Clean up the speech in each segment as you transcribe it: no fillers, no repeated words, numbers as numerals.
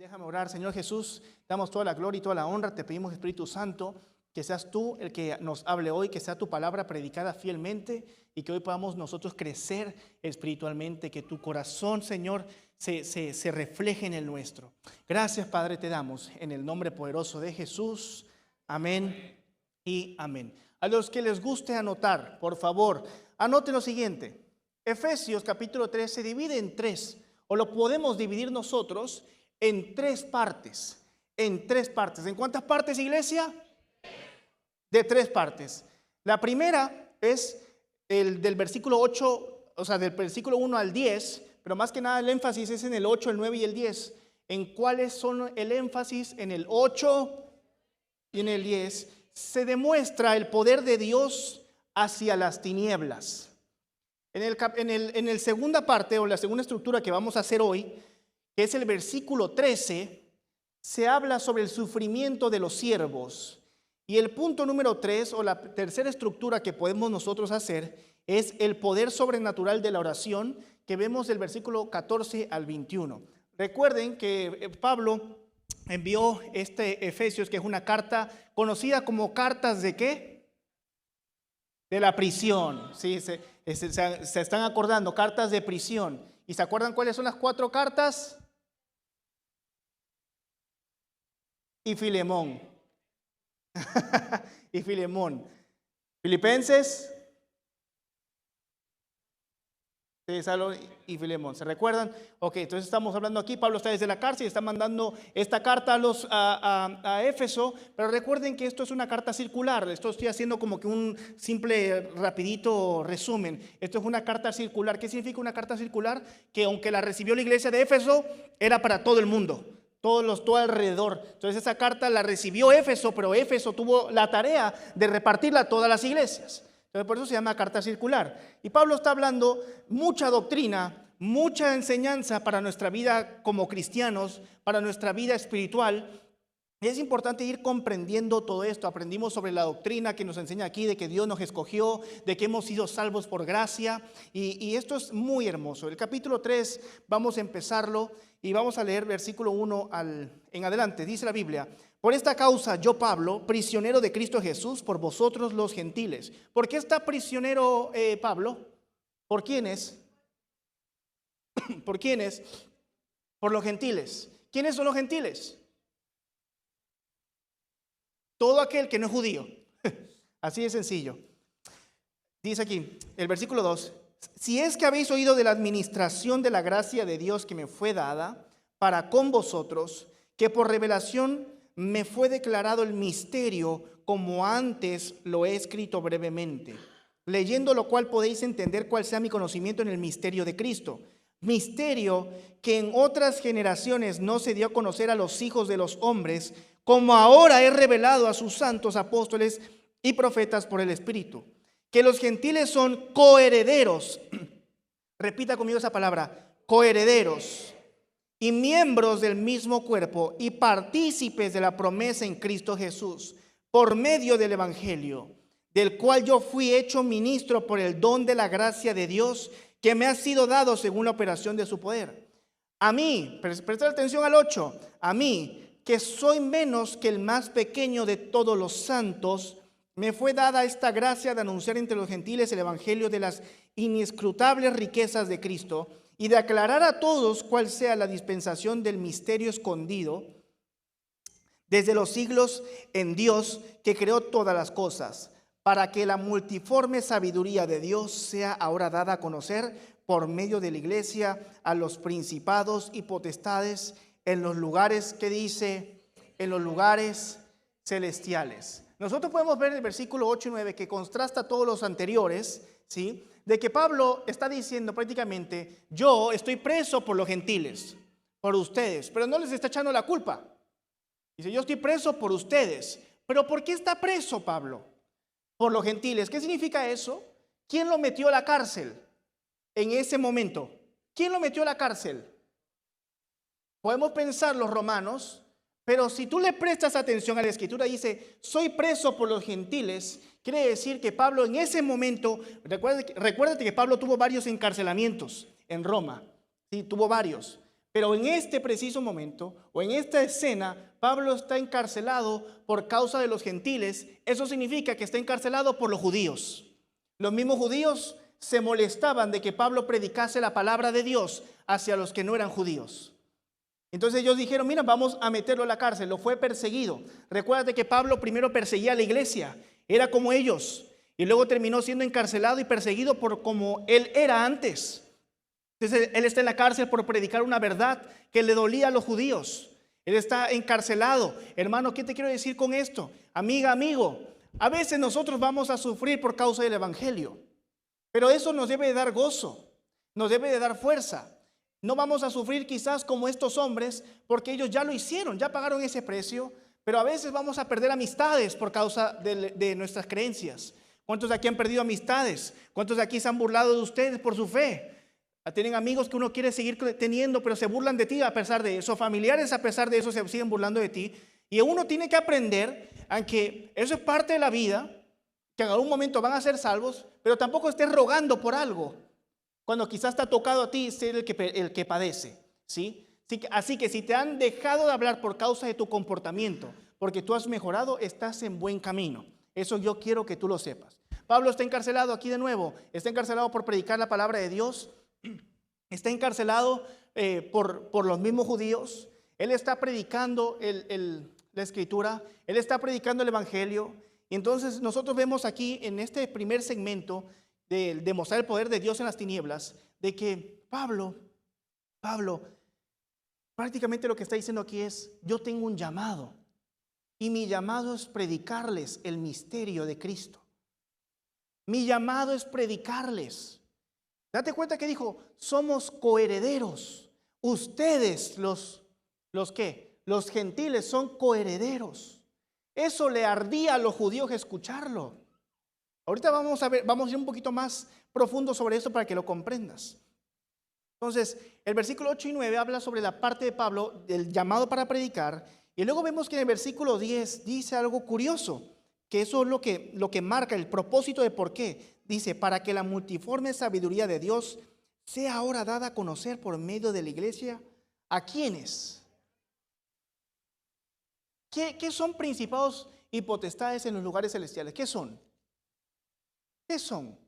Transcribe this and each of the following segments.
Déjame orar. Señor Jesús, damos toda la gloria y toda la honra. Te pedimos, Espíritu Santo, que seas tú el que nos hable hoy, que sea tu palabra predicada fielmente y que hoy podamos nosotros crecer espiritualmente, que tu corazón, Señor, se refleje en el nuestro. Gracias, Padre, te damos en el nombre poderoso de Jesús. Amén y amén. A los que les guste anotar, por favor, anoten lo siguiente. Efesios capítulo 3 se divide en tres, o lo podemos dividir nosotros en tres partes. En tres partes. ¿En cuántas partes, iglesia? De tres partes. La primera es el del versículo 8, o sea, del versículo 1 al 10, pero más que nada el énfasis es en el 8, el 9 y el 10. ¿En cuáles son el énfasis? En el 8 y en el 10 se demuestra el poder de Dios hacia las tinieblas. En el segunda parte, o la segunda estructura que vamos a hacer hoy, que es el versículo 13, se habla sobre el sufrimiento de los siervos. Y el punto número 3, o la tercera estructura que podemos nosotros hacer, es el poder sobrenatural de la oración, que vemos del versículo 14 al 21. Recuerden que Pablo envió Efesios, que es una carta conocida como cartas de ¿qué? De la prisión. Sí, se están acordando, cartas de prisión. ¿Y se acuerdan cuáles son las 4 cartas? Y Filemón. Y Filemón. Filipenses, y Filemón. ¿Se recuerdan? Ok, entonces estamos hablando aquí. Pablo está desde la cárcel y está mandando esta carta a Éfeso. Pero recuerden que esto es una carta circular. Esto estoy haciendo como que un simple, rapidito resumen. Esto es una carta circular. ¿Qué significa una carta circular? Que aunque la recibió la iglesia de Éfeso, era para todo el mundo. Todo alrededor. Entonces esa carta la recibió Éfeso, pero Éfeso tuvo la tarea de repartirla a todas las iglesias. Entonces por eso se llama carta circular. Y Pablo está hablando mucha doctrina, mucha enseñanza para nuestra vida como cristianos, para nuestra vida espiritual. Y es importante ir comprendiendo todo esto. Aprendimos sobre la doctrina que nos enseña aquí, de que Dios nos escogió, de que hemos sido salvos por gracia. Y esto es muy hermoso. El capítulo 3 vamos a empezarlo y vamos a leer versículo 1 en adelante. Dice la Biblia: por esta causa yo, Pablo, prisionero de Cristo Jesús, por vosotros los gentiles. ¿Por qué está prisionero Pablo? ¿Por quiénes? ¿Por quiénes? Por los gentiles. ¿Quiénes son los gentiles? Todo aquel que no es judío. Así de sencillo. Dice aquí, el versículo 2. Si es que habéis oído de la administración de la gracia de Dios que me fue dada para con vosotros, que por revelación me fue declarado el misterio, como antes lo he escrito brevemente, leyendo lo cual podéis entender cuál sea mi conocimiento en el misterio de Cristo. Misterio que en otras generaciones no se dio a conocer a los hijos de los hombres, como ahora he revelado a sus santos apóstoles y profetas por el Espíritu, que los gentiles son coherederos. Repita conmigo esa palabra: coherederos, y miembros del mismo cuerpo, y partícipes de la promesa en Cristo Jesús, por medio del Evangelio, del cual yo fui hecho ministro por el don de la gracia de Dios, que me ha sido dado según la operación de su poder. A mí, presta atención al 8, a mí, que soy menos que el más pequeño de todos los santos, me fue dada esta gracia de anunciar entre los gentiles el evangelio de las inescrutables riquezas de Cristo, y de aclarar a todos cuál sea la dispensación del misterio escondido desde los siglos en Dios, que creó todas las cosas, para que la multiforme sabiduría de Dios sea ahora dada a conocer por medio de la iglesia a los principados y potestades en los lugares, ¿qué dice? En los lugares celestiales. Nosotros podemos ver el versículo 8 y 9 que contrasta todos los anteriores, ¿sí? De que Pablo está diciendo prácticamente: yo estoy preso por los gentiles, por ustedes, pero no les está echando la culpa. Dice: yo estoy preso por ustedes. ¿Pero por qué está preso Pablo? Por los gentiles. ¿Qué significa eso? ¿Quién lo metió a la cárcel en ese momento? ¿Quién lo metió a la cárcel? Podemos pensar los romanos, pero si tú le prestas atención a la escritura, dice: soy preso por los gentiles. Quiere decir que Pablo en ese momento, recuérdate que Pablo tuvo varios encarcelamientos en Roma, sí, tuvo varios, Pero en este preciso momento, o en esta escena, Pablo está encarcelado por causa de los gentiles. Eso significa que está encarcelado por los judíos. Los mismos judíos se molestaban de que Pablo predicase la palabra de Dios hacia los que no eran judíos. Entonces ellos dijeron, mira, vamos a meterlo a la cárcel. Lo fue perseguido. Recuérdate que Pablo primero perseguía a la iglesia. Era como ellos. Y luego terminó siendo encarcelado y perseguido por como él era antes. Entonces él está en la cárcel por predicar una verdad que le dolía a los judíos. Él está encarcelado. Hermano, ¿qué te quiero decir con esto? Amiga, amigo, a veces nosotros vamos a sufrir por causa del evangelio. Pero eso nos debe de dar gozo, nos debe de dar fuerza. No vamos a sufrir quizás como estos hombres, porque ellos ya lo hicieron, ya pagaron ese precio, pero a veces vamos a perder amistades por causa de nuestras creencias. ¿Cuántos de aquí han perdido amistades? ¿Cuántos de aquí se han burlado de ustedes por su fe? Tienen amigos que uno quiere seguir teniendo, pero se burlan de ti a pesar de eso. Familiares a pesar de eso se siguen burlando de ti. Y uno tiene que aprender, aunque eso es parte de la vida, que en algún momento van a ser salvos, pero tampoco estés rogando por algo, cuando quizás te ha tocado a ti ser el que padece, ¿sí? Así que si te han dejado de hablar por causa de tu comportamiento, porque tú has mejorado, estás en buen camino. Eso yo quiero que tú lo sepas. Pablo está encarcelado aquí de nuevo, está encarcelado por predicar la palabra de Dios, está encarcelado por los mismos judíos, él está predicando la escritura, él está predicando el evangelio. Y entonces nosotros vemos aquí en este primer segmento de demostrar el poder de Dios en las tinieblas, de que Pablo prácticamente lo que está diciendo aquí es, yo tengo un llamado y mi llamado es predicarles el misterio de Cristo. Mi llamado es predicarles. Date cuenta que dijo, somos coherederos. Ustedes los gentiles son coherederos. Eso le ardía a los judíos escucharlo. Ahorita vamos a ir un poquito más profundo sobre esto para que lo comprendas. Entonces, el versículo 8 y 9 habla sobre la parte de Pablo, del llamado para predicar. Y luego vemos que en el versículo 10 dice algo curioso, que eso es lo que marca el propósito de por qué. Dice, para que la multiforme sabiduría de Dios sea ahora dada a conocer por medio de la iglesia. ¿A quiénes? ¿Qué son principados y potestades en los lugares celestiales? ¿Qué son? ¿Qué son?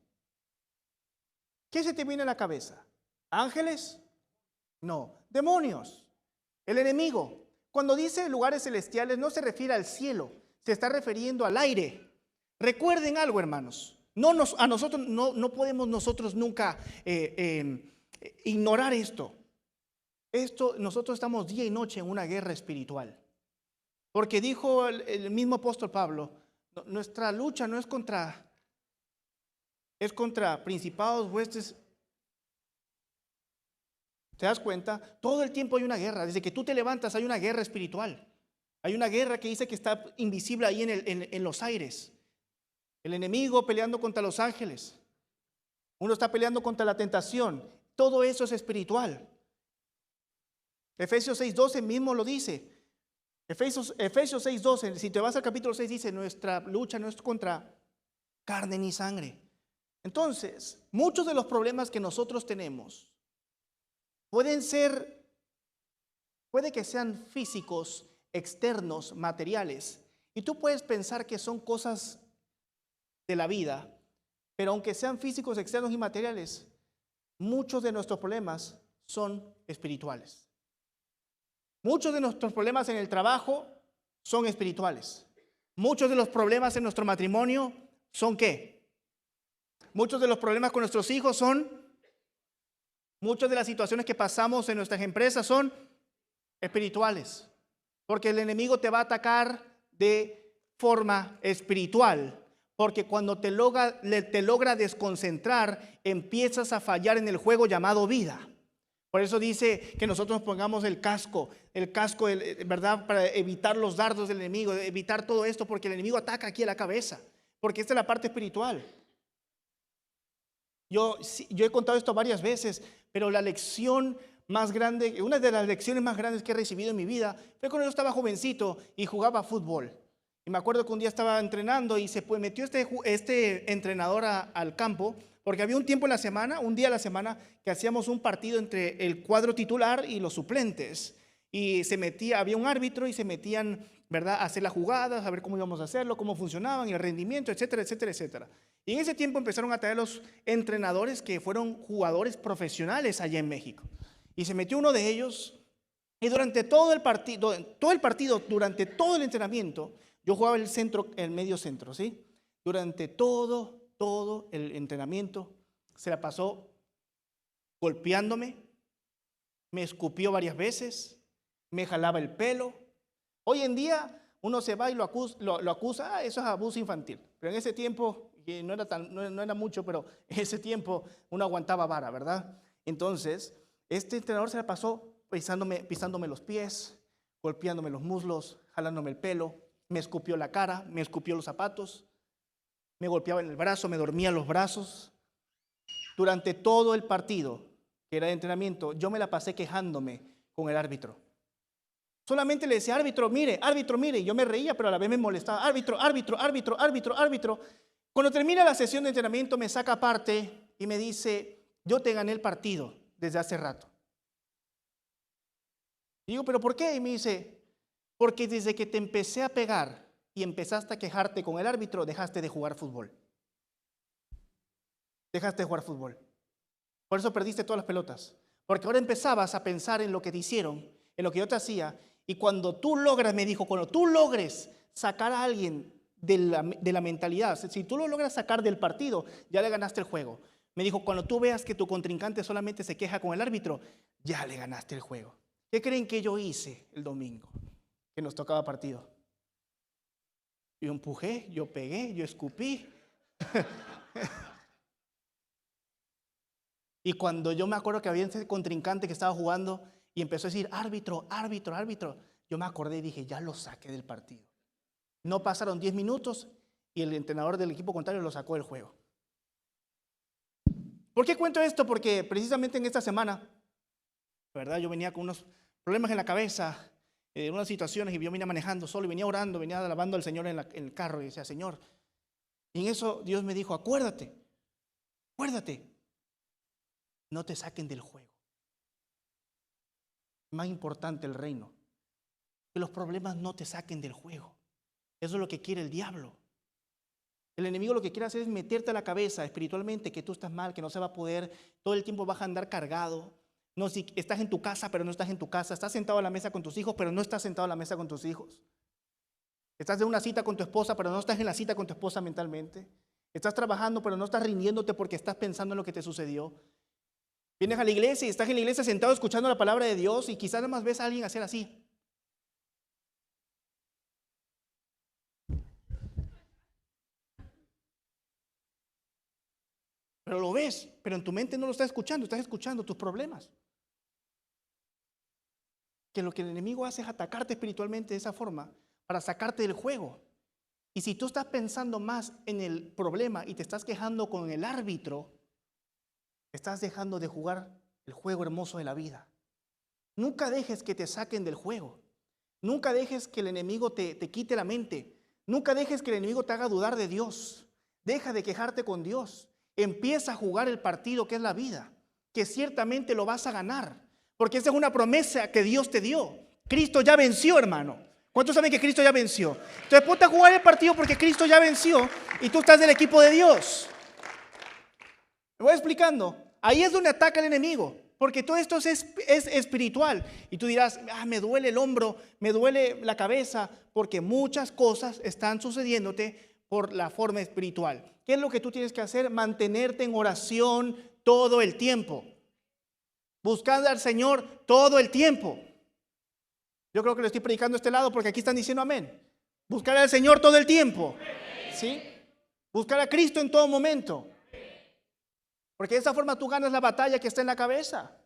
¿Qué se te viene a la cabeza? ¿Ángeles? No. ¿Demonios? El enemigo. Cuando dice lugares celestiales no se refiere al cielo, se está refiriendo al aire. Recuerden algo, hermanos. No podemos nosotros nunca ignorar esto. Nosotros estamos día y noche en una guerra espiritual. Porque dijo el mismo apóstol Pablo, nuestra lucha no es contra principados, huestes. ¿Te das cuenta? Todo el tiempo hay una guerra. Desde que tú te levantas hay una guerra espiritual. Hay una guerra que dice que está invisible ahí en los aires. El enemigo peleando contra los ángeles. Uno está peleando contra la tentación. Todo eso es espiritual. Efesios 6:12 mismo lo dice. Efesios 6:12, si te vas al capítulo 6, dice, nuestra lucha no es contra carne ni sangre. Entonces, muchos de los problemas que nosotros tenemos puede que sean físicos, externos, materiales. Y tú puedes pensar que son cosas de la vida, pero aunque sean físicos, externos y materiales, muchos de nuestros problemas son espirituales. Muchos de nuestros problemas en el trabajo son espirituales. Muchos de los problemas en nuestro matrimonio son ¿qué? Muchos de los problemas con nuestros hijos son, muchas de las situaciones que pasamos en nuestras empresas son espirituales. Porque el enemigo te va a atacar de forma espiritual. Porque cuando te logra desconcentrar, empiezas a fallar en el juego llamado vida. Por eso dice que nosotros pongamos el casco, ¿verdad? Para evitar los dardos del enemigo, evitar todo esto, porque el enemigo ataca aquí a la cabeza, porque esta es la parte espiritual. Yo he contado esto varias veces, pero la lección más grande, una de las lecciones más grandes que he recibido en mi vida fue cuando yo estaba jovencito y jugaba fútbol. Y me acuerdo que un día estaba entrenando y se metió este entrenador al campo Porque había un tiempo en la semana, un día a la semana, que hacíamos un partido entre el cuadro titular y los suplentes. Y había un árbitro y se metían, ¿verdad?, a hacer las jugadas, a ver cómo íbamos a hacerlo, cómo funcionaban, y el rendimiento, etcétera, etcétera, etcétera. Y en ese tiempo empezaron a traer los entrenadores que fueron jugadores profesionales allá en México. Y se metió uno de ellos, y durante todo el partido, durante todo el entrenamiento, yo jugaba el centro, el medio centro, ¿sí? Durante todo el entrenamiento se la pasó golpeándome, me escupió varias veces, me jalaba el pelo. Hoy en día uno se va y lo acusa, eso es abuso infantil. Pero en ese tiempo, que no era mucho, pero en ese tiempo uno aguantaba vara, ¿verdad? Entonces, este entrenador se la pasó pisándome los pies, golpeándome los muslos, jalándome el pelo, me escupió la cara, me escupió los zapatos, me golpeaba en el brazo, me dormía los brazos. Durante todo el partido, que era de entrenamiento, yo me la pasé quejándome con el árbitro. Solamente le decía, árbitro, mire, y yo me reía, pero a la vez me molestaba, árbitro. Cuando termina la sesión de entrenamiento, me saca aparte y me dice, yo te gané el partido desde hace rato. Y digo, ¿pero por qué? Y me dice, porque desde que te empecé a pegar y empezaste a quejarte con el árbitro, dejaste de jugar fútbol. Dejaste de jugar fútbol. Por eso perdiste todas las pelotas. Porque ahora empezabas a pensar en lo que te hicieron, en lo que yo te hacía. Y cuando tú logres sacar a alguien de la mentalidad, si tú lo logras sacar del partido, ya le ganaste el juego. Me dijo, cuando tú veas que tu contrincante solamente se queja con el árbitro, ya le ganaste el juego. ¿Qué creen que yo hice el domingo? Que nos tocaba partido. Yo empujé, yo pegué, yo escupí. Y cuando yo me acuerdo que había ese contrincante que estaba jugando y empezó a decir, árbitro, yo me acordé y dije, ya lo saqué del partido. No pasaron 10 minutos y el entrenador del equipo contrario lo sacó del juego. ¿Por qué cuento esto? Porque precisamente en esta semana, ¿verdad? Yo venía con unos problemas en la cabeza, unas situaciones, y yo venía manejando solo y venía orando, venía alabando al Señor en el carro y decía, Señor. Y en eso Dios me dijo, acuérdate, no te saquen del juego. Más importante el reino. Que los problemas no te saquen del juego. Eso es lo que quiere el diablo. El enemigo lo que quiere hacer es meterte a la cabeza espiritualmente que tú estás mal, que no se va a poder, todo el tiempo vas a andar cargado. No, si estás en tu casa, pero no estás en tu casa. Estás sentado a la mesa con tus hijos, pero no estás sentado a la mesa con tus hijos. Estás en una cita con tu esposa, pero no estás en la cita con tu esposa mentalmente. Estás trabajando, pero no estás rindiéndote porque estás pensando en lo que te sucedió. Vienes a la iglesia y estás en la iglesia sentado escuchando la palabra de Dios y quizás nada más ves a alguien hacer así. Pero lo ves, pero en tu mente no lo estás escuchando tus problemas. Que lo que el enemigo hace es atacarte espiritualmente de esa forma para sacarte del juego. Y si tú estás pensando más en el problema y te estás quejando con el árbitro, estás dejando de jugar el juego hermoso de la vida. Nunca dejes que te saquen del juego. Nunca dejes que el enemigo te quite la mente. Nunca dejes que el enemigo te haga dudar de Dios. Deja de quejarte con Dios. Empieza a jugar el partido que es la vida, que ciertamente lo vas a ganar, porque esa es una promesa que Dios te dio. Cristo ya venció, hermano. ¿Cuántos saben que Cristo ya venció? Entonces ponte a jugar el partido porque Cristo ya venció y tú estás del equipo de Dios. Me voy explicando. Ahí es donde ataca el enemigo, porque todo esto es espiritual. Y tú dirás, me duele el hombro, me duele la cabeza, porque muchas cosas están sucediéndote por la forma espiritual. ¿Qué es lo que tú tienes que hacer? Mantenerte en oración todo el tiempo. Buscando al Señor todo el tiempo. Yo creo que lo estoy predicando a este lado porque aquí están diciendo amén. Buscar al Señor todo el tiempo. ¿Sí? Buscar a Cristo en todo momento. Porque de esa forma tú ganas la batalla que está en la cabeza.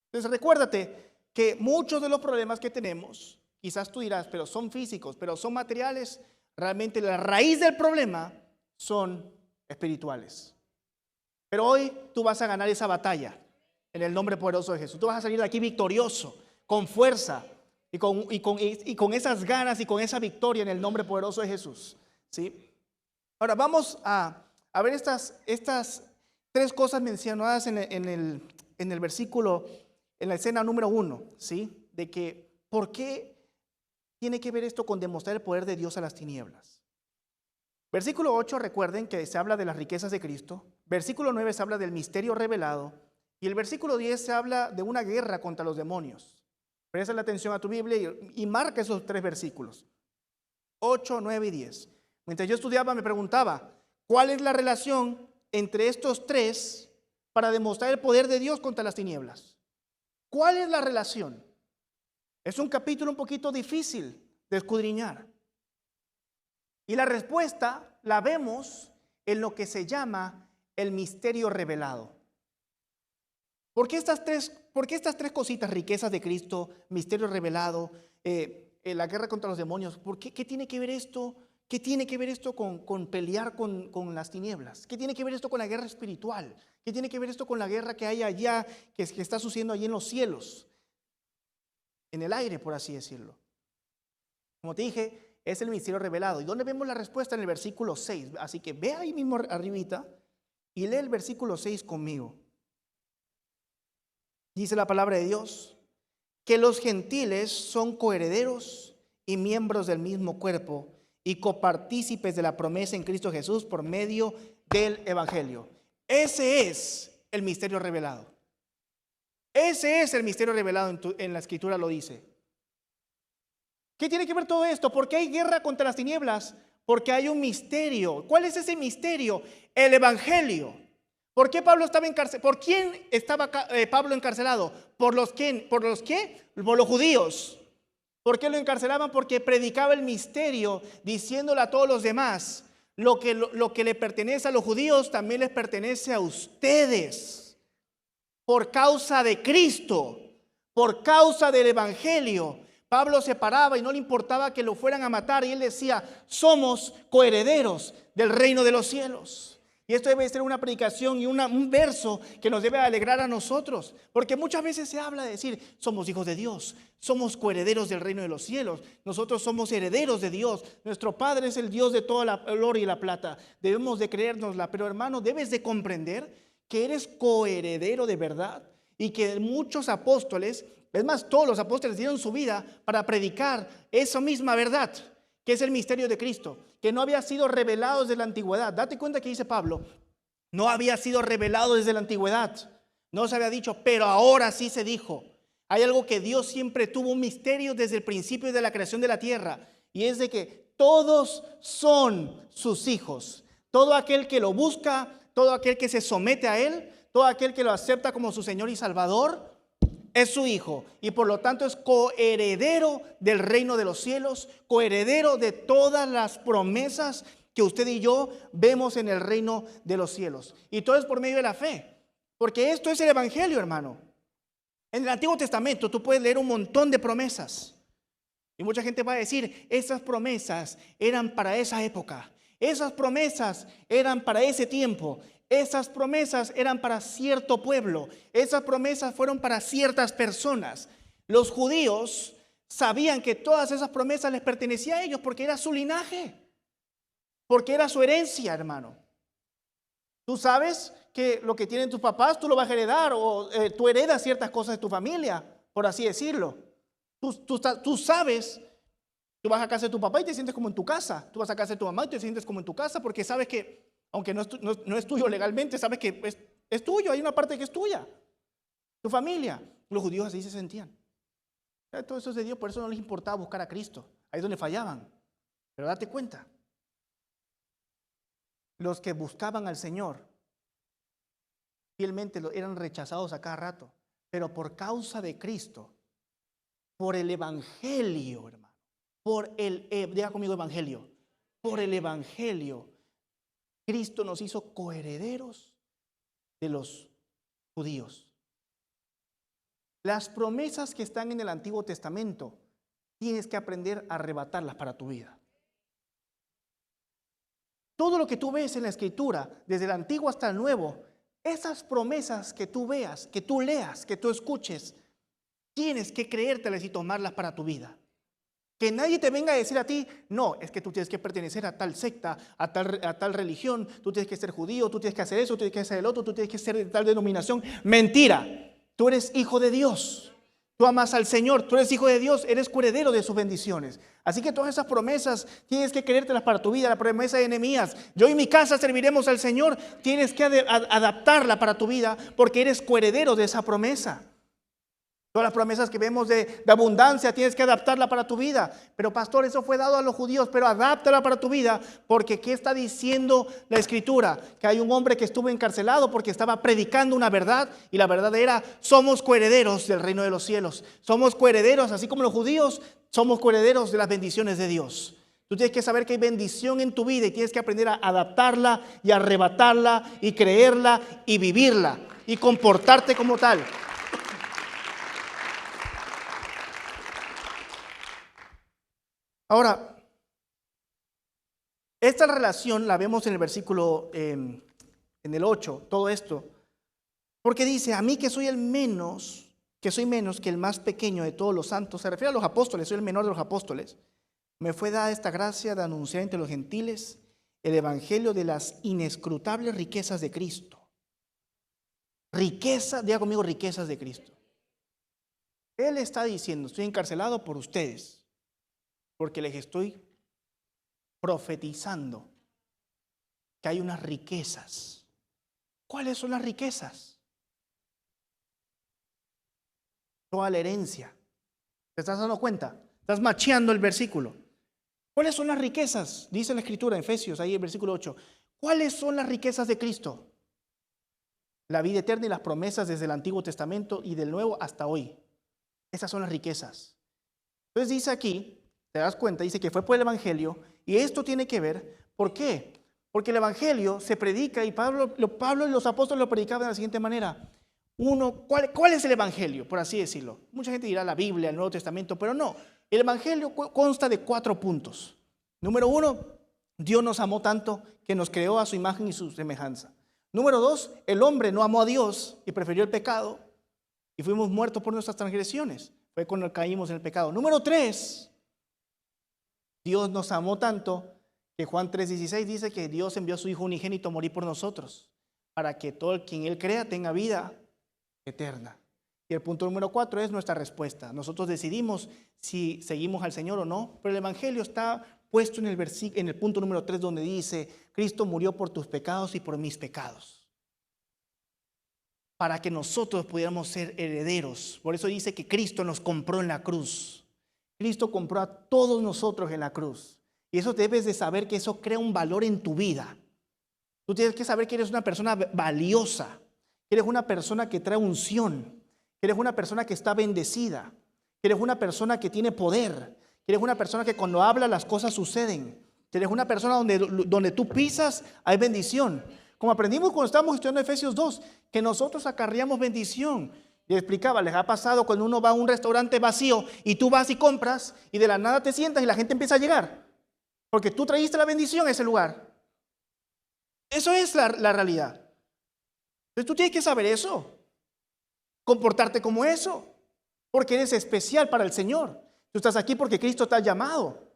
Entonces recuérdate que muchos de los problemas que tenemos, quizás tú dirás, pero son físicos, pero son materiales. Realmente la raíz del problema son espirituales. Pero hoy tú vas a ganar esa batalla en el nombre poderoso de Jesús. Tú vas a salir de aquí victorioso, con fuerza y con esas ganas y con esa victoria en el nombre poderoso de Jesús. ¿Sí? Ahora vamos a a ver estas tres cosas mencionadas en el versículo, en la escena número 1, ¿sí? De que, ¿por qué tiene que ver esto con demostrar el poder de Dios a las tinieblas? Versículo 8, recuerden que se habla de las riquezas de Cristo. Versículo 9 se habla del misterio revelado. Y el versículo 10 se habla de una guerra contra los demonios. Presta la atención a tu Biblia y marca esos tres versículos. 8, 9 y 10. Mientras yo estudiaba me preguntaba, ¿cuál es la relación entre estos tres para demostrar el poder de Dios contra las tinieblas? ¿Cuál es la relación? Es un capítulo un poquito difícil de escudriñar. Y la respuesta la vemos en lo que se llama el misterio revelado. ¿Por qué estas tres cositas, riquezas de Cristo, misterio revelado, la guerra contra los demonios? ¿Qué tiene que ver esto? ¿Qué tiene que ver esto con pelear con las tinieblas? ¿Qué tiene que ver esto con la guerra espiritual? ¿Qué tiene que ver esto con la guerra que hay allá, que está sucediendo allí en los cielos? En el aire, por así decirlo. Como te dije, es el misterio revelado. ¿Y dónde vemos la respuesta? En el versículo 6. Así que ve ahí mismo arribita y lee el versículo 6 conmigo. Dice la palabra de Dios, que los gentiles son coherederos y miembros del mismo cuerpo y copartícipes de la promesa en Cristo Jesús por medio del evangelio. Ese es el misterio revelado. Ese es el misterio revelado, en la escritura lo dice. ¿Qué tiene que ver todo esto? ¿Por qué hay guerra contra las tinieblas? Porque hay un misterio. ¿Cuál es ese misterio? El evangelio. ¿Por qué Pablo estaba encarcelado? ¿Por quién estaba Pablo encarcelado? ¿Por los qué? ¿Por los judíos. ¿Por qué lo encarcelaban? Porque predicaba el misterio, diciéndole a todos los demás, lo que le pertenece a los judíos también les pertenece a ustedes. Por causa de Cristo, por causa del evangelio, Pablo se paraba y no le importaba que lo fueran a matar, y él decía, somos coherederos del reino de los cielos. Y esto debe ser una predicación y un verso que nos debe alegrar a nosotros, porque muchas veces se habla de decir, somos hijos de Dios, somos coherederos del reino de los cielos, nosotros somos herederos de Dios, nuestro Padre es el Dios de toda el oro y la plata, debemos de creérnosla. Pero hermano, debes de comprender que eres coheredero de verdad y que muchos apóstoles, es más, todos los apóstoles dieron su vida para predicar esa misma verdad, que es el misterio de Cristo, que no había sido revelado desde la antigüedad. Date cuenta que dice Pablo, no había sido revelado desde la antigüedad. No se había dicho, pero ahora sí se dijo. Hay algo que Dios siempre tuvo, un misterio desde el principio de la creación de la tierra, y es de que todos son sus hijos. Todo aquel que lo busca, todo aquel que se somete a Él, todo aquel que lo acepta como su Señor y Salvador, es su hijo, y por lo tanto es coheredero del reino de los cielos, coheredero de todas las promesas que usted y yo vemos en el reino de los cielos. Y todo es por medio de la fe, porque esto es el evangelio, hermano. En el Antiguo Testamento tú puedes leer un montón de promesas, y mucha gente va a decir, esas promesas eran para esa época, esas promesas eran para ese tiempo. Esas promesas eran para cierto pueblo. Esas promesas fueron para ciertas personas. Los judíos sabían que todas esas promesas les pertenecían a ellos porque era su linaje, porque era su herencia, hermano. Tú sabes que lo que tienen tus papás tú lo vas a heredar, o tú heredas ciertas cosas de tu familia, por así decirlo. Tú sabes, tú vas a casa de tu papá y te sientes como en tu casa. Tú vas a casa de tu mamá y te sientes como en tu casa porque sabes que aunque no es tuyo legalmente, sabes que es tuyo, hay una parte que es tuya, tu familia. Los judíos así se sentían. Todo eso es de Dios, por eso no les importaba buscar a Cristo. Ahí es donde fallaban. Pero date cuenta, los que buscaban al Señor fielmente eran rechazados a cada rato. Pero por causa de Cristo, por el evangelio, hermano, diga conmigo evangelio, por el evangelio, Cristo nos hizo coherederos de los judíos. Las promesas que están en el Antiguo Testamento, tienes que aprender a arrebatarlas para tu vida. Todo lo que tú ves en la Escritura, desde el Antiguo hasta el Nuevo, esas promesas que tú veas, que tú leas, que tú escuches, tienes que creértelas y tomarlas para tu vida. Que nadie te venga a decir a ti, no, es que tú tienes que pertenecer a tal secta, a tal religión, tú tienes que ser judío, tú tienes que hacer eso, tú tienes que hacer el otro, tú tienes que ser de tal denominación. Mentira, tú eres hijo de Dios. Tú amas al Señor, tú eres hijo de Dios, eres coheredero de sus bendiciones. Así que todas esas promesas tienes que creértelas para tu vida. La promesa de Nehemías, yo y mi casa serviremos al Señor, tienes que adaptarla para tu vida porque eres coheredero de esa promesa. Todas las promesas que vemos de abundancia tienes que adaptarla para tu vida. Pero pastor, eso fue dado a los judíos, pero adáptala para tu vida, porque ¿qué está diciendo la Escritura? Que hay un hombre que estuvo encarcelado porque estaba predicando una verdad, y la verdad era: somos coherederos del reino de los cielos. Somos coherederos, así como los judíos, somos coherederos de las bendiciones de Dios. Tú tienes que saber que hay bendición en tu vida y tienes que aprender a adaptarla y arrebatarla y creerla y vivirla y comportarte como tal. Ahora, esta relación la vemos en el versículo, en el 8, todo esto, porque dice: a mí que soy menos que el más pequeño de todos los santos, se refiere a los apóstoles, soy el menor de los apóstoles, me fue dada esta gracia de anunciar entre los gentiles el evangelio de las inescrutables riquezas de Cristo. Diga conmigo, riquezas de Cristo. Él está diciendo: estoy encarcelado por ustedes, porque les estoy profetizando que hay unas riquezas. ¿Cuáles son las riquezas? Toda la herencia. ¿Te estás dando cuenta? Estás macheando el versículo. ¿Cuáles son las riquezas? Dice la Escritura, en Efesios, ahí en el versículo 8. ¿Cuáles son las riquezas de Cristo? La vida eterna y las promesas desde el Antiguo Testamento y del Nuevo hasta hoy. Esas son las riquezas. Entonces dice aquí, te das cuenta, dice que fue por el Evangelio, y esto tiene que ver, ¿por qué? Porque el Evangelio se predica, y Pablo y los apóstoles lo predicaban de la siguiente manera. ¿Cuál es el Evangelio? Por así decirlo. Mucha gente dirá la Biblia, el Nuevo Testamento, pero no. El Evangelio consta de 4 puntos. Número 1, Dios nos amó tanto que nos creó a su imagen y su semejanza. Número 2, el hombre no amó a Dios y prefirió el pecado, y fuimos muertos por nuestras transgresiones. Fue cuando caímos en el pecado. Número 3, Dios nos amó tanto que Juan 3:16 dice que Dios envió a su Hijo unigénito a morir por nosotros, para que todo el quien Él crea tenga vida eterna. Y el punto número 4 es nuestra respuesta. Nosotros decidimos si seguimos al Señor o no, pero el Evangelio está puesto en el punto número 3, donde dice: Cristo murió por tus pecados y por mis pecados, para que nosotros pudiéramos ser herederos. Por eso dice que Cristo nos compró en la cruz. Cristo compró a todos nosotros en la cruz. Y eso debes de saber, que eso crea un valor en tu vida. Tú tienes que saber que eres una persona valiosa, que eres una persona que trae unción, que eres una persona que está bendecida, que eres una persona que tiene poder, que eres una persona que cuando habla las cosas suceden, que eres una persona donde tú pisas hay bendición. Como aprendimos cuando estábamos estudiando Efesios 2, que nosotros acarreamos bendición. Y explicaba, les ha pasado cuando uno va a un restaurante vacío y tú vas y compras y de la nada te sientas y la gente empieza a llegar, porque tú trajiste la bendición a ese lugar. Eso es la realidad. Entonces tú tienes que saber eso, comportarte como eso, porque eres especial para el Señor. Tú estás aquí porque Cristo te ha llamado.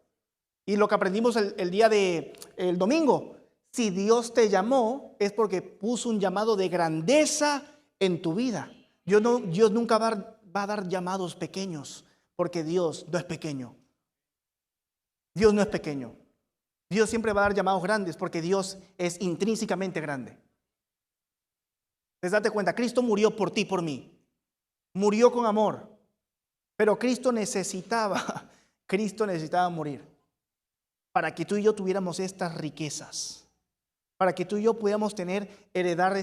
Y lo que aprendimos el día del domingo, si Dios te llamó es porque puso un llamado de grandeza en tu vida. Dios nunca va a dar llamados pequeños, porque Dios no es pequeño. Dios no es pequeño. Dios siempre va a dar llamados grandes, porque Dios es intrínsecamente grande. Entonces date cuenta, Cristo murió por ti y por mí. Murió con amor. Pero Cristo necesitaba morir para que tú y yo tuviéramos estas riquezas, para que tú y yo pudiéramos heredar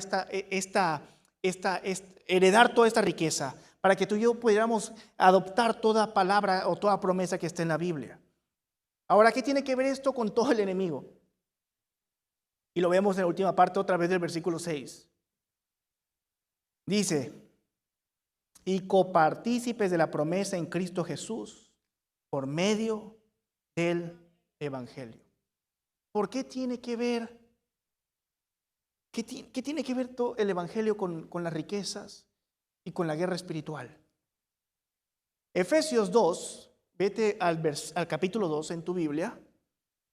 heredar toda esta riqueza, para que tú y yo pudiéramos adoptar toda palabra o toda promesa que está en la Biblia. Ahora, ¿qué tiene que ver esto con todo el enemigo? Y lo vemos en la última parte otra vez del versículo 6. Dice: y copartícipes de la promesa en Cristo Jesús por medio del Evangelio. ¿Por qué tiene que ver? ¿Qué tiene que ver todo el Evangelio con las riquezas y con la guerra espiritual? Efesios 2, vete al capítulo 2 en tu Biblia,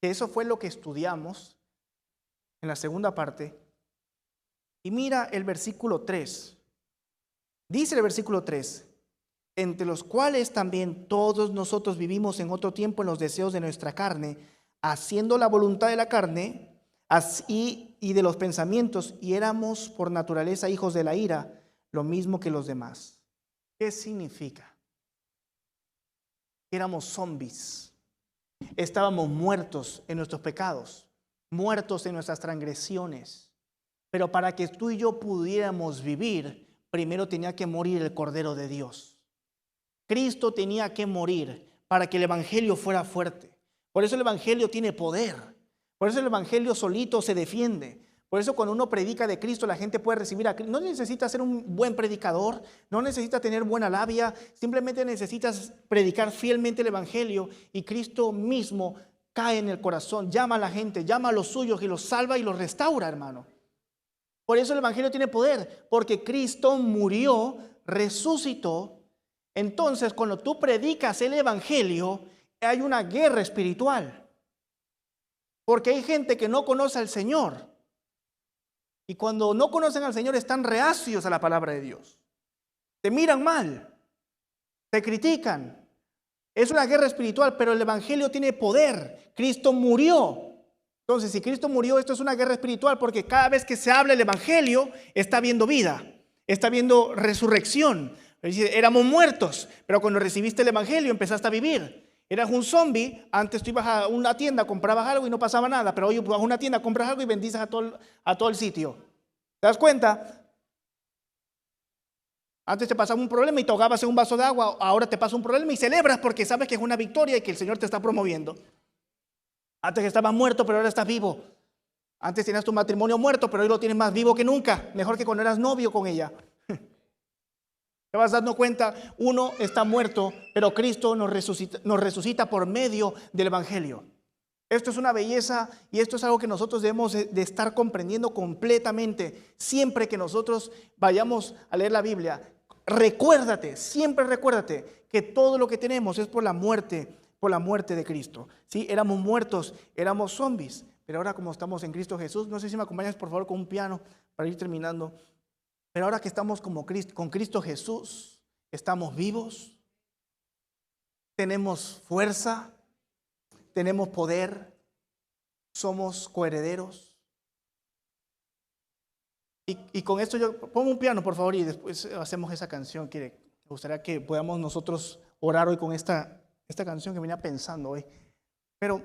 que eso fue lo que estudiamos en la segunda parte, y mira el versículo 3. Dice el versículo 3, entre los cuales también todos nosotros vivimos en otro tiempo en los deseos de nuestra carne, haciendo la voluntad de la carne y de los pensamientos, y éramos por naturaleza hijos de la ira, lo mismo que los demás. ¿Qué significa? Éramos zombies. Estábamos muertos en nuestros pecados, muertos en nuestras transgresiones. Pero para que tú y yo pudiéramos vivir, primero tenía que morir el Cordero de Dios. Cristo tenía que morir para que el Evangelio fuera fuerte. Por eso el Evangelio tiene poder. Por eso el Evangelio solito se defiende. Por eso cuando uno predica de Cristo, la gente puede recibir a Cristo. No necesita ser un buen predicador, no necesita tener buena labia, simplemente necesitas predicar fielmente el Evangelio y Cristo mismo cae en el corazón, llama a la gente, llama a los suyos y los salva y los restaura, hermano. Por eso el Evangelio tiene poder, porque Cristo murió, resucitó. Entonces, cuando tú predicas el Evangelio, hay una guerra espiritual. Porque hay gente que no conoce al Señor. Y cuando no conocen al Señor, están reacios a la palabra de Dios. Te miran mal, te critican. Es una guerra espiritual, pero el Evangelio tiene poder. Cristo murió. Entonces, si Cristo murió, esto es una guerra espiritual, porque cada vez que se habla el Evangelio, está habiendo vida, está habiendo resurrección. Éramos muertos, pero cuando recibiste el Evangelio empezaste a vivir. Eras un zombie, antes tú ibas a una tienda, comprabas algo y no pasaba nada, pero hoy vas a una tienda, compras algo y bendices a todo el sitio. ¿Te das cuenta? Antes te pasaba un problema y te ahogabas en un vaso de agua, ahora te pasa un problema y celebras porque sabes que es una victoria y que el Señor te está promoviendo. Antes estabas muerto, pero ahora estás vivo. Antes tenías tu matrimonio muerto, pero hoy lo tienes más vivo que nunca, mejor que cuando eras novio con ella. Te vas dando cuenta, uno está muerto, pero Cristo nos resucita por medio del Evangelio. Esto es una belleza y esto es algo que nosotros debemos de estar comprendiendo completamente. Siempre que nosotros vayamos a leer la Biblia, siempre recuérdate que todo lo que tenemos es por la muerte de Cristo. ¿Sí? Éramos muertos, éramos zombies, pero ahora como estamos en Cristo Jesús, no sé si me acompañas por favor con un piano para ir terminando. Pero ahora que estamos con Cristo Jesús, estamos vivos, tenemos fuerza, tenemos poder, somos coherederos. Y con esto yo pongo un piano, por favor, y después hacemos esa canción. Me gustaría que podamos nosotros orar hoy con esta canción que venía pensando hoy. Pero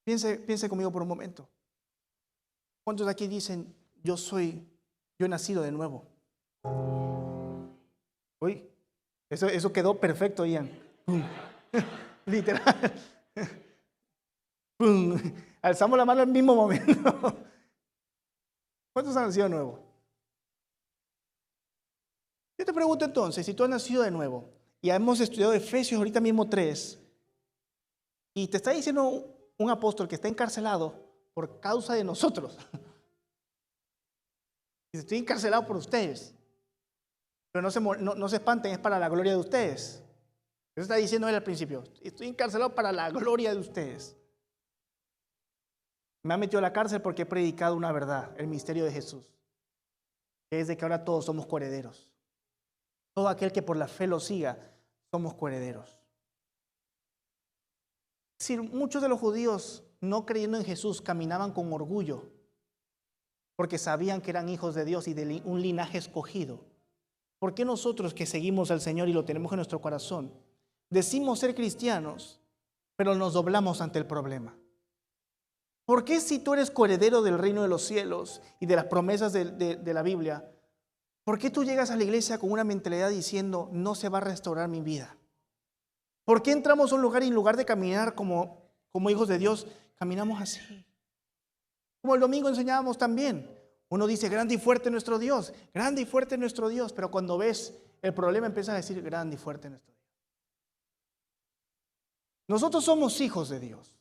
piense conmigo por un momento. ¿Cuántos de aquí dicen, yo he nacido de nuevo? Uy, eso quedó perfecto, Ian. Literal. Alzamos la mano al mismo momento. ¿Cuántos han nacido de nuevo? Yo te pregunto entonces, si tú has nacido de nuevo, y hemos estudiado Efesios ahorita mismo 3, y te está diciendo un apóstol que está encarcelado por causa de nosotros. Dice, estoy encarcelado por ustedes. Pero no se espanten, es para la gloria de ustedes. Eso está diciendo él al principio. Estoy encarcelado para la gloria de ustedes. Me han metido a la cárcel porque he predicado una verdad, el misterio de Jesús. Que es de que ahora todos somos coherederos. Todo aquel que por la fe lo siga, somos coherederos. Si muchos de los judíos, no creyendo en Jesús, caminaban con orgullo, porque sabían que eran hijos de Dios y de un linaje escogido. ¿Por qué nosotros que seguimos al Señor y lo tenemos en nuestro corazón, decimos ser cristianos, pero nos doblamos ante el problema? ¿Por qué si tú eres coheredero del reino de los cielos y de las promesas de la Biblia, por qué tú llegas a la iglesia con una mentalidad diciendo, no se va a restaurar mi vida? ¿Por qué entramos a un lugar y en lugar de caminar como hijos de Dios, caminamos así? Como el domingo enseñábamos también. Uno dice, grande y fuerte nuestro Dios, grande y fuerte nuestro Dios. Pero cuando ves el problema empiezas a decir, grande y fuerte nuestro Dios. Nosotros somos hijos de Dios.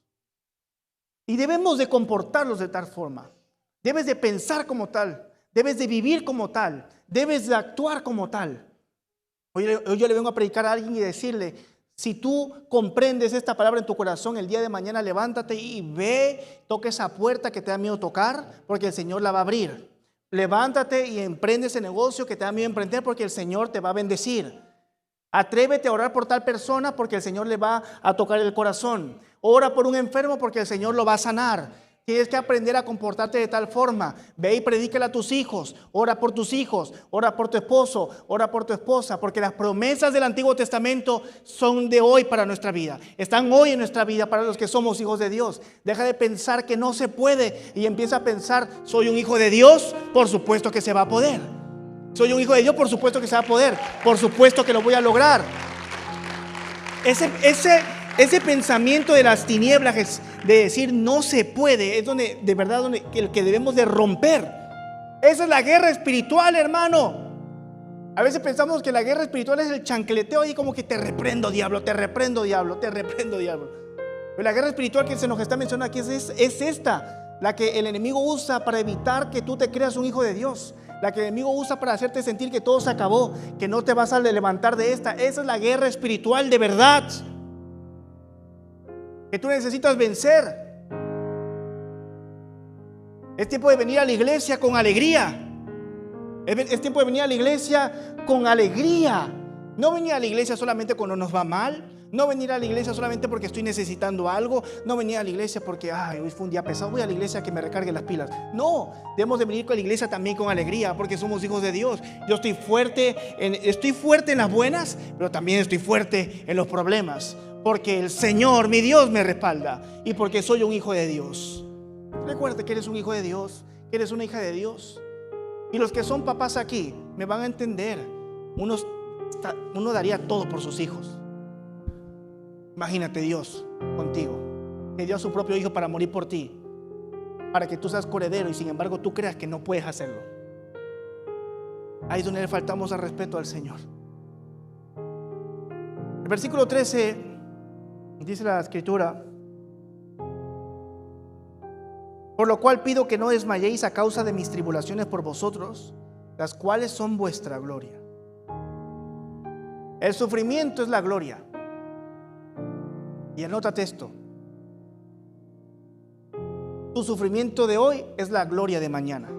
Y debemos de comportarlos de tal forma. Debes de pensar como tal. Debes de vivir como tal. Debes de actuar como tal. Hoy yo le vengo a predicar a alguien y decirle: si tú comprendes esta palabra en tu corazón, el día de mañana levántate y ve, toca esa puerta que te da miedo tocar, porque el Señor la va a abrir. Levántate y emprende ese negocio que te da miedo emprender, porque el Señor te va a bendecir. Atrévete a orar por tal persona, porque el Señor le va a tocar el corazón. Ora por un enfermo, porque el Señor lo va a sanar. Tienes que aprender a comportarte de tal forma. Ve y predícale a tus hijos. Ora por tus hijos. Ora por tu esposo. Ora por tu esposa. Porque las promesas del Antiguo Testamento son de hoy para nuestra vida. Están hoy en nuestra vida para los que somos hijos de Dios. Deja de pensar que no se puede y empieza a pensar: soy un hijo de Dios, por supuesto que se va a poder. Soy un hijo de Dios, por supuesto que se va a poder. Por supuesto que lo voy a lograr. Ese pensamiento de las tinieblas, de decir no se puede, es donde de verdad el que debemos de romper. Esa es la guerra espiritual, hermano. A veces pensamos que la guerra espiritual es el chancleteo y como que te reprendo, diablo, te reprendo, diablo, te reprendo, diablo. Pero la guerra espiritual que se nos está mencionando aquí es esta, la que el enemigo usa para evitar que tú te creas un hijo de Dios. La que el enemigo usa para hacerte sentir que todo se acabó, que no te vas a levantar de esta. Esa es la guerra espiritual de verdad, que tú necesitas vencer. Es tiempo de venir a la iglesia con alegría. Es tiempo de venir a la iglesia con alegría. No venir a la iglesia solamente cuando nos va mal. No venir a la iglesia solamente porque estoy necesitando algo. No venir a la iglesia porque hoy fue un día pesado, voy a la iglesia que me recargue las pilas. No, debemos de venir con la iglesia también con alegría, porque somos hijos de Dios. Yo estoy fuerte en las buenas, pero también estoy fuerte en los problemas, porque el Señor, mi Dios, me respalda, y porque soy un hijo de Dios. Recuerda que eres un hijo de Dios, que eres una hija de Dios. Y los que son papás aquí me van a entender. Uno daría todo por sus hijos. Imagínate Dios contigo, que dio a su propio hijo para morir por ti, para que tú seas coheredero, y sin embargo tú creas que no puedes hacerlo. Ahí es donde le faltamos al respeto al Señor. El versículo 13 dice la escritura: por lo cual pido que no desmayéis a causa de mis tribulaciones por vosotros, las cuales son vuestra gloria. El sufrimiento es la gloria. Y anótate esto: tu sufrimiento de hoy es la gloria de mañana.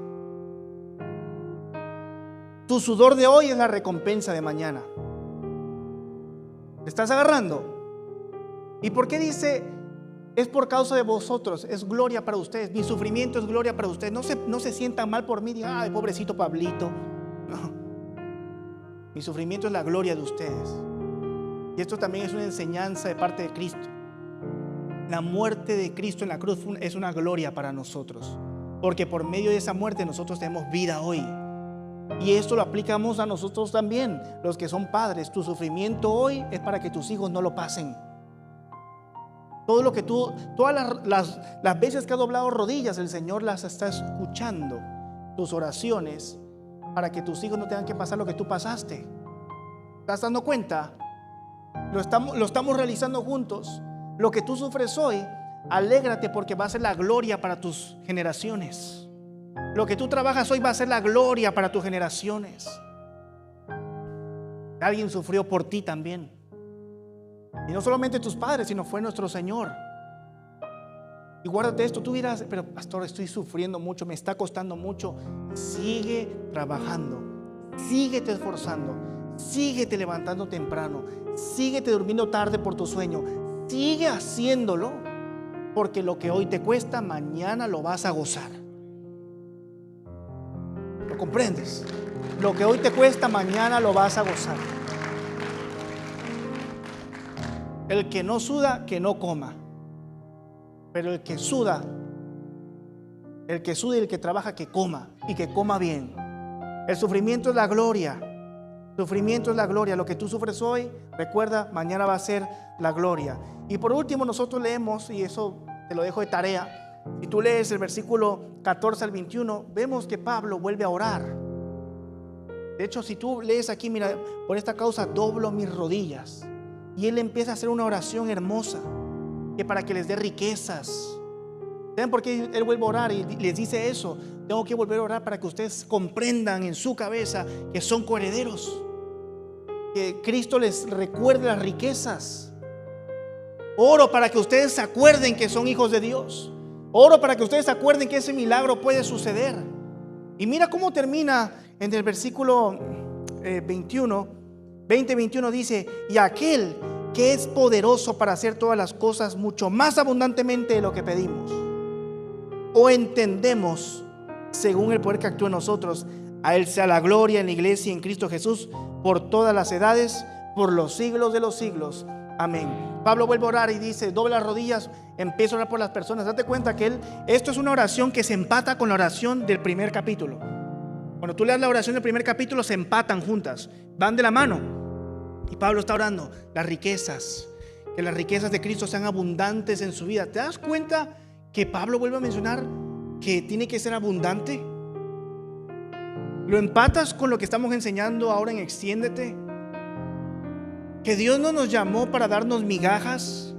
Tu sudor de hoy es la recompensa de mañana. ¿Te estás agarrando? ¿Y por qué dice es por causa de vosotros? Es gloria para ustedes. Mi sufrimiento es gloria para ustedes. No se sientan mal por mí. Digan: ay, pobrecito Pablito. No. Mi sufrimiento es la gloria de ustedes. Y esto también es una enseñanza de parte de Cristo. La muerte de Cristo en la cruz es una gloria para nosotros, porque por medio de esa muerte nosotros tenemos vida hoy. Y esto lo aplicamos a nosotros también, los que son padres. Tu sufrimiento hoy es para que tus hijos no lo pasen. Todo lo que todas las veces que has doblado rodillas, el Señor las está escuchando, tus oraciones, para que tus hijos no tengan que pasar lo que tú pasaste. ¿Estás dando cuenta? Lo estamos realizando juntos. Lo que tú sufres hoy, alégrate, porque va a ser la gloria para tus generaciones. Lo que tú trabajas hoy va a ser la gloria para tus generaciones. Alguien sufrió por ti también. Y no solamente tus padres, sino fue nuestro Señor. Y guárdate esto: tú dirás: pero pastor, estoy sufriendo mucho, me está costando mucho. Sigue trabajando, síguete esforzando, síguete levantando temprano, síguete durmiendo tarde por tu sueño. Sigue haciéndolo, porque lo que hoy te cuesta, mañana lo vas a gozar. ¿Lo comprendes? Lo que hoy te cuesta, mañana lo vas a gozar. El que no suda, que no coma. Pero el que suda y el que trabaja, que coma, y que coma bien. El sufrimiento es la gloria. Sufrimiento es la gloria. Lo que tú sufres hoy, recuerda, mañana va a ser la gloria. Y por último, nosotros leemos, y eso te lo dejo de tarea. Si tú lees el versículo 14 al 21, vemos que Pablo vuelve a orar. De hecho, si tú lees aquí: mira, por esta causa doblo mis rodillas. Y él empieza a hacer una oración hermosa, que para que les dé riquezas. ¿Saben por qué él vuelve a orar? Y les dice eso: tengo que volver a orar para que ustedes comprendan en su cabeza que son coherederos. que Cristo les recuerde las riquezas. Oro para que ustedes se acuerden que son hijos de Dios. Oro para que ustedes se acuerden que ese milagro puede suceder. Y mira cómo termina en el versículo 20-21 dice: y aquel que es poderoso para hacer todas las cosas mucho más abundantemente de lo que pedimos o entendemos, según el poder que actúa en nosotros, a Él sea la gloria en la iglesia y en Cristo Jesús por todas las edades, por los siglos de los siglos. Amén. Pablo vuelve a orar y dice: doble las rodillas, empiezo a orar por las personas. Date cuenta que esto es una oración que se empata con la oración del primer capítulo. Cuando tú leas la oración del primer capítulo, se empatan juntas, van de la mano. Y Pablo está orando las riquezas, que las riquezas de Cristo sean abundantes en su vida. ¿Te das cuenta que Pablo vuelve a mencionar que tiene que ser abundante? ¿Lo empatas con lo que estamos enseñando ahora en Extiéndete? Que Dios no nos llamó para darnos migajas,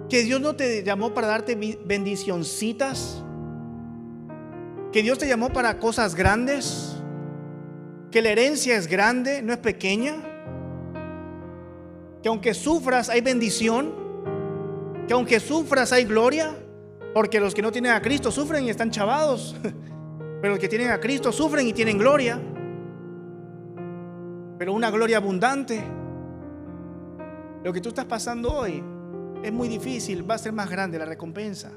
que Dios no te llamó para darte bendicioncitas, que Dios te llamó para cosas grandes, que la herencia es grande, no es pequeña, que aunque sufras hay bendición, que aunque sufras hay gloria, porque los que no tienen a Cristo sufren y están chavados, pero los que tienen a Cristo sufren y tienen gloria, pero una gloria abundante. Lo que tú estás pasando hoy es muy difícil, va a ser más grande la recompensa.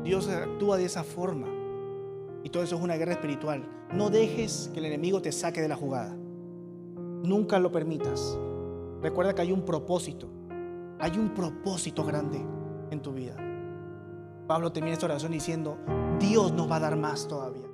Dios actúa de esa forma y todo eso es una guerra espiritual. No dejes que el enemigo te saque de la jugada. Nunca lo permitas. Recuerda que hay un propósito grande en tu vida. Pablo termina esta oración diciendo: Dios nos va a dar más todavía.